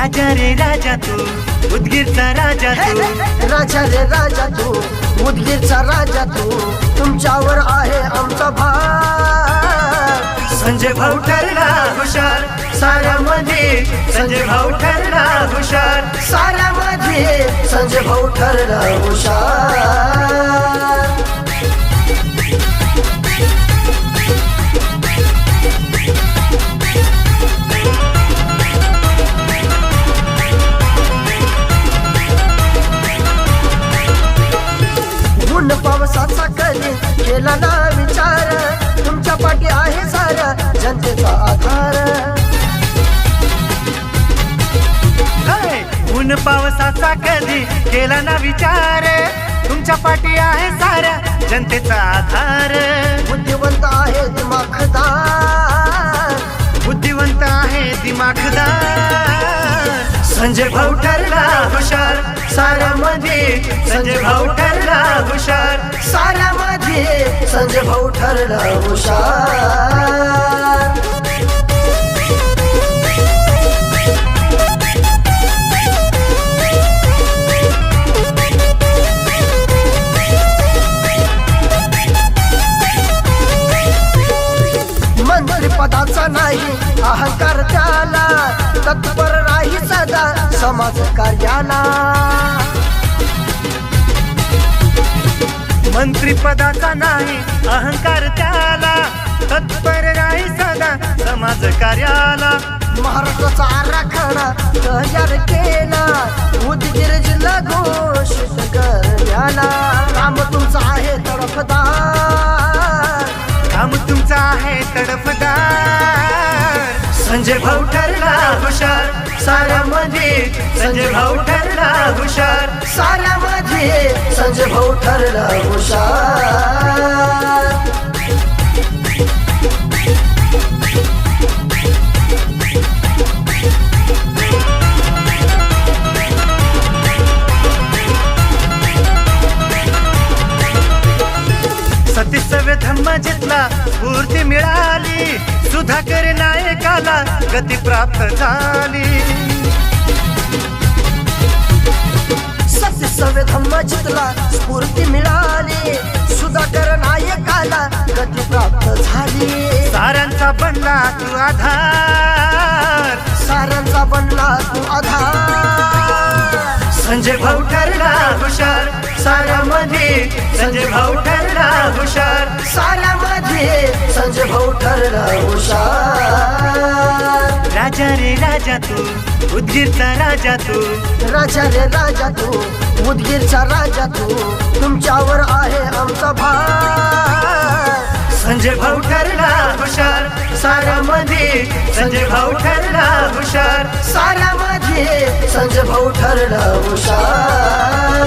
राजा रे राजा तू उदगीरचा राजा तू राजा रे राजा तू उदगीरचा राजा तू तुमच्यावर आहे आमचा भार संजय भाऊ ठरला हुशार साऱ्यामध्ये संजय भाऊ ठरला हुशार साऱ्यामध्ये संजय भाऊ ठरला हुशार ऊन पावसाचा कधी केला ना विचार तुमच्या पाठी आहे साऱ्या जनतेचा आधार ऊन पावसाचा कधी केला ना विचार तुमच्या पाठी आहे साऱ्या जनतेचा आधार बुद्धिवंत आहे दिमाखदार बुद्धिवंत आहे दिमाखदार संजय भाऊ ठरला हुशार साऱ्यामध्ये संजय भाऊ ठरला हुशार साऱ्यामध्ये संजय भाऊ ठरला हुशार मंत्रिपदाचा नाही अहंकार त्याला तत्पर राही सदा समाज कार्याला मंत्रिपदाचा नाही अहंकार त्याला तत्पर राही सदा समाज कार्याला महाराष्ट्राचा आराखडा तयार केला उदगीर जिल्हा घोषित करण्याला काम तुमचं आहे तडफदार काम तुमचं आहे तडफदार संजय भाऊ ठरला हुशार साऱ्यामध्ये संजय भाऊ ठरला हुशार साऱ्यामध्ये संजय भाऊ ठरला हुशार सतीसव्य धम्म जितला स्फूर्ती मिळाली सुधाकर नायकाला गती प्राप्त झाली सतीसव्य धम्म जितला स्फूर्ती मिळाली सुधाकर नायकाला गती प्राप्त झाली साऱ्यांचा बनला तू आधार साऱ्यांचा बनला तू आधार संजय भाऊ ठरला हुशार साऱ्यामध्ये संजय भाऊ ठरला हुशार साऱ्यामध्ये संजय भाऊ ठरला हुशार राजा रे राजा तू उदगीरचा राजा तू राजा रे राजा तू उदगीरचा राजा तू तुमच्यावर आहे आमचा भार संजय भाऊ ठरला हुशार साऱ्यामध्ये संजय भाऊ ठरला हुशार साऱ्यामध्ये संजय भाऊ ठरला हुशार